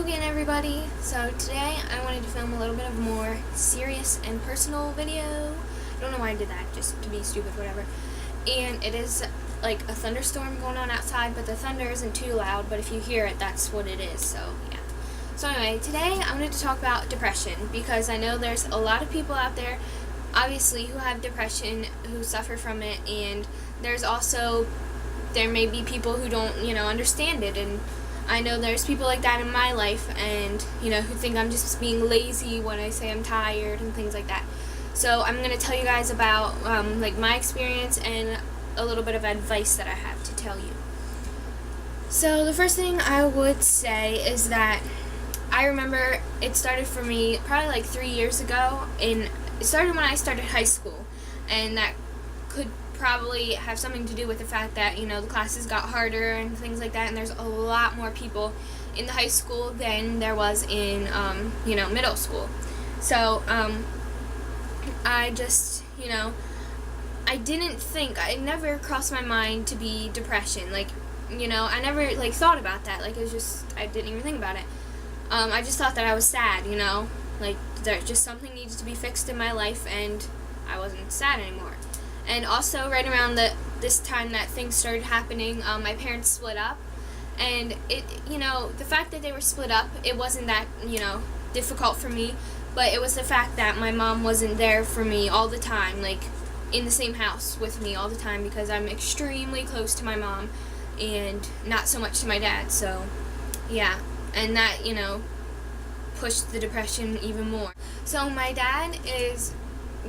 again, everybody. So today I wanted to film a little bit of a more serious and personal video. I don't know why I did that, just to be stupid, whatever. And it is like a thunderstorm going on outside, but the thunder isn't too loud, but if you hear it, that's what it is, so yeah. So anyway, today I wanted to talk about depression, because I know there's a lot of people out there, obviously, who have depression, who suffer from it, and there may be people who don't, understand it, and I know there's people like that in my life, and, who think I'm just being lazy when I say I'm tired and things like that. So I'm going to tell you guys about, my experience and a little bit of advice that I have to tell you. So the first thing I would say is that I remember it started for me probably like 3 years ago, and it started when I started high school, and that could probably have something to do with the fact that, the classes got harder and things like that, and there's a lot more people in the high school than there was in, middle school. So, I just, I never crossed my mind to be depression, I never, thought about that, it was just, I didn't even think about it. I just thought that I was sad, there just something needed to be fixed in my life, and I wasn't sad anymore. And also, right around this time that things started happening, my parents split up, and the fact that they were split up, it wasn't that, difficult for me, but it was the fact that my mom wasn't there for me all the time, in the same house with me all the time, because I'm extremely close to my mom, and not so much to my dad, so, yeah, and that, pushed the depression even more. So my dad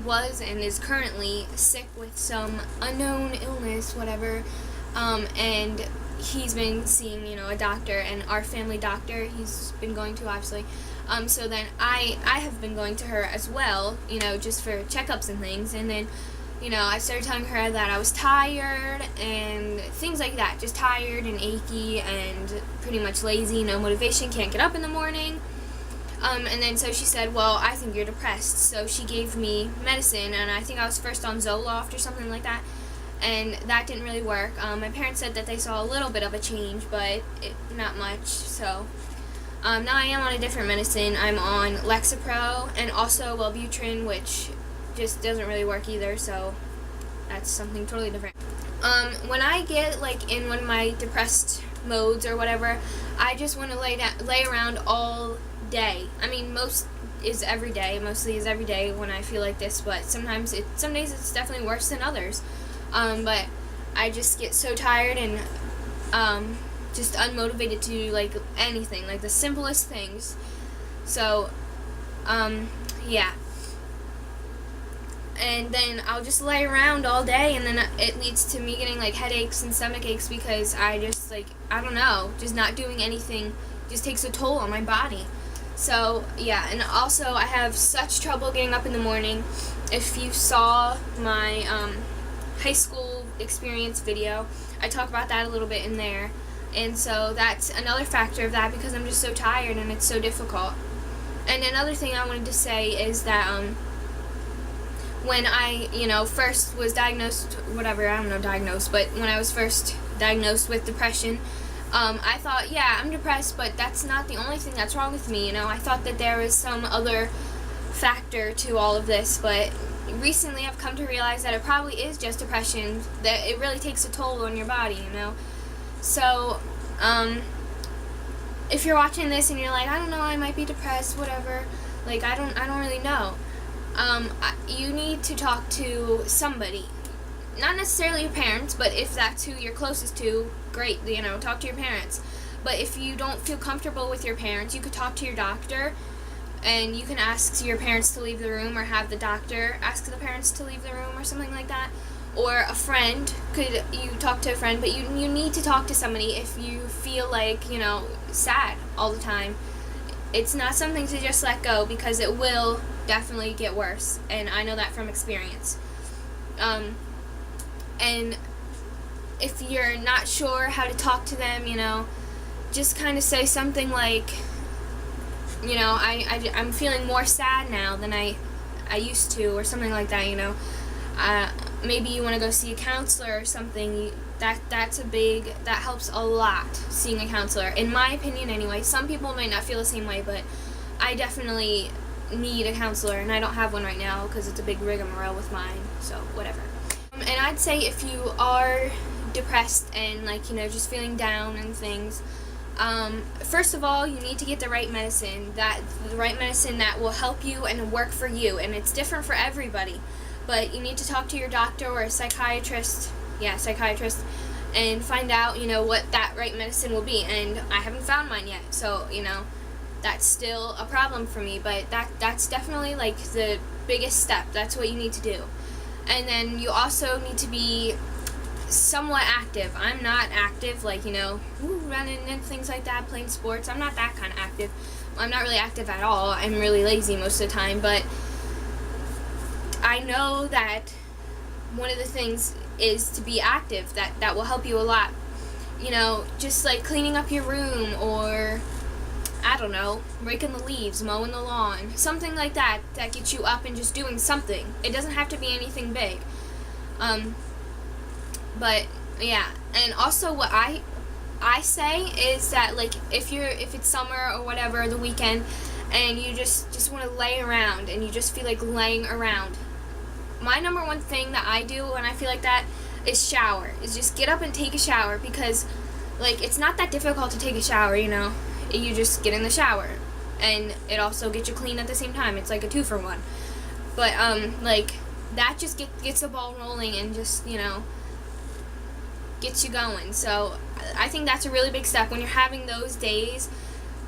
was and is currently sick with some unknown illness, whatever, and he's been seeing, a doctor, and our family doctor he's been going to, obviously, so then I have been going to her as well, just for checkups and things, and then, I started telling her that I was tired, and things like that, just tired and achy, and pretty much lazy, no motivation, can't get up in the morning. And then so she said, well, I think you're depressed. So she gave me medicine, and I think I was first on Zoloft or something like that, and that didn't really work. My parents said that they saw a little bit of a change, but not much. So now I am on a different medicine. I'm on Lexapro and also Wellbutrin, which just doesn't really work either, so that's something totally different. When I get in one of my depressed modes or whatever, I just want to lay around all day. I mean, mostly is every day when I feel like this, but some days it's definitely worse than others. But I just get so tired and just unmotivated to do anything, the simplest things. So yeah. And then I'll just lay around all day, and then it leads to me getting headaches and stomach aches, because I just I don't know, just not doing anything just takes a toll on my body. So yeah, and also I have such trouble getting up in the morning. If you saw my high school experience video, I talk about that a little bit in there, and so that's another factor of that, because I'm just so tired and it's so difficult. And another thing I wanted to say is that when I, first was diagnosed, but when I was first diagnosed with depression, I thought, yeah, I'm depressed, but that's not the only thing that's wrong with me, I thought that there was some other factor to all of this, but recently I've come to realize that it probably is just depression, that it really takes a toll on your body, So, if you're watching this and you're like, I don't know, I might be depressed, whatever, I don't really know. You need to talk to somebody. Not necessarily your parents, but if that's who you're closest to, great, talk to your parents. But if you don't feel comfortable with your parents, you could talk to your doctor, and you can ask your parents to leave the room, or have the doctor ask the parents to leave the room, or something like that. Or a friend, you talk to a friend, but you need to talk to somebody if you feel sad all the time. It's not something to just let go, because it will definitely get worse, and I know that from experience. And if you're not sure how to talk to them, just kind of say something like, I'm feeling more sad now than I used to, or something like that, maybe you want to go see a counselor or something. that helps a lot, seeing a counselor, in my opinion anyway. Some people might not feel the same way, but I definitely need a counselor, and I don't have one right now because it's a big rigmarole with mine, so whatever. And I'd say if you are depressed and, like, you know, just feeling down and things, first of all, you need to get the right medicine that will help you and work for you, and it's different for everybody, but you need to talk to your doctor or a psychiatrist, and find out, you know, what that right medicine will be. And I haven't found mine yet, so, you know, that's still a problem for me, but that's definitely, like, the biggest step. That's what you need to do. And then you also need to be somewhat active. I'm not active, like, you know, running and things like that, playing sports. I'm not that kind of active. I'm not really active at all. I'm really lazy most of the time, but I know that one of the things is to be active. That will help you a lot. You know, just like cleaning up your room, or I don't know, raking the leaves, mowing the lawn, something like that gets you up and just doing something. It doesn't have to be anything big. But yeah, and also what I say is that, like, if it's summer or whatever, the weekend, and you just want to lay around and you just feel like laying around, my number one thing that I do when I feel like that is shower. Is just get up and take a shower, because, like, it's not that difficult to take a shower, you know. You just get in the shower, and it also gets you clean at the same time. It's like a 2-for-1. But like, that just gets the ball rolling and just, you know, gets you going. So I think that's a really big step when you're having those days,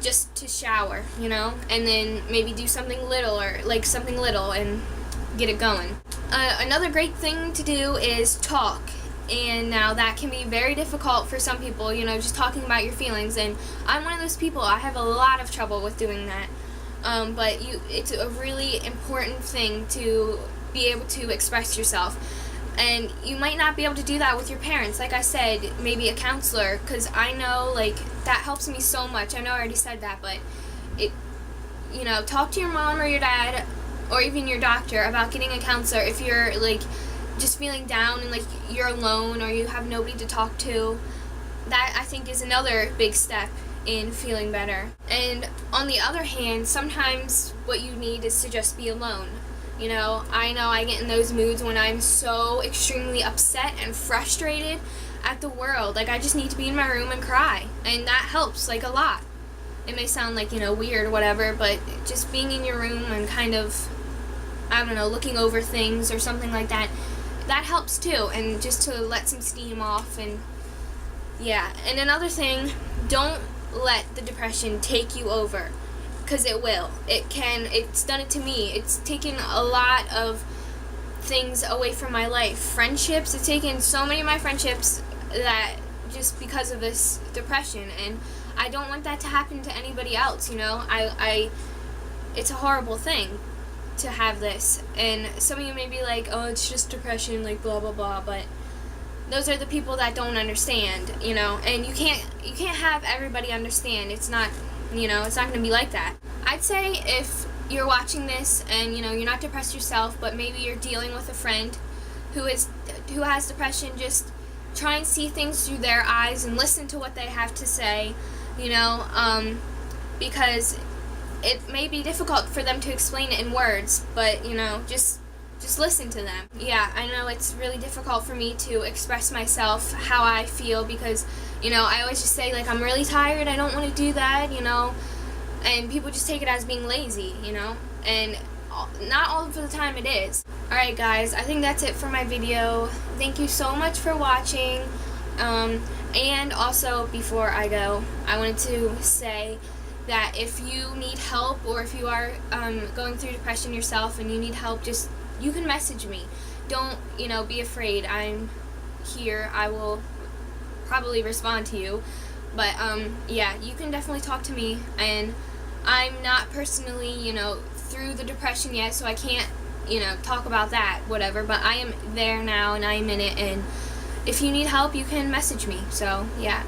just to shower, you know, and then maybe do something little and get it going. Another great thing to do is talk. And now that can be very difficult for some people, you know, just talking about your feelings. And I'm one of those people. I have a lot of trouble with doing that. But it's a really important thing to be able to express yourself. And you might not be able to do that with your parents. Like I said, maybe a counselor, because I know, like, that helps me so much. I know I already said that, but you know, talk to your mom or your dad or even your doctor about getting a counselor if you're, like, just feeling down and, like, you're alone or you have nobody to talk to. That, I think, is another big step in feeling better. And on the other hand, sometimes what you need is to just be alone. You know I get in those moods when I'm so extremely upset and frustrated at the world. Like, I just need to be in my room and cry, and that helps, like, a lot. It may sound, like, you know, weird or whatever, but just being in your room and kind of, I don't know, looking over things or something like that, that helps too, and just to let some steam off. And yeah, and another thing, don't let the depression take you over, because it will. It's done it to me. It's taken a lot of things away from my life. Friendships, it's taken so many of my friendships, that just because of this depression, and I don't want that to happen to anybody else, you know. It's a horrible thing to have this, and some of you may be like, oh, it's just depression, like, blah blah blah, but those are the people that don't understand, you know. And you can't have everybody understand. It's not, you know, it's not going to be like that. I'd say if you're watching this and, you know, you're not depressed yourself, but maybe you're dealing with a friend who has depression, just try and see things through their eyes and listen to what they have to say, you know, because it may be difficult for them to explain it in words, but, you know, just listen to them. Yeah, I know it's really difficult for me to express myself, how I feel, because, you know, I always just say, like, I'm really tired, I don't want to do that, you know, and people just take it as being lazy, you know, and not all of the time it is. Alright guys, I think that's it for my video. Thank you so much for watching, and also, before I go, I wanted to say that if you need help, or if you are going through depression yourself and you need help, you can message me. Don't, you know, be afraid. I'm here. I will probably respond to you. But, yeah, you can definitely talk to me. And I'm not personally, you know, through the depression yet, so I can't, you know, talk about that, whatever. But I am there now, and I am in it. And if you need help, you can message me. So, yeah.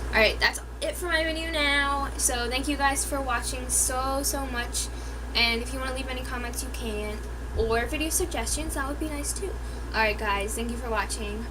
Alright, that's it for my video now. So, thank you guys for watching so much. And if you want to leave any comments, you can. Or video suggestions, that would be nice too. Alright guys, thank you for watching.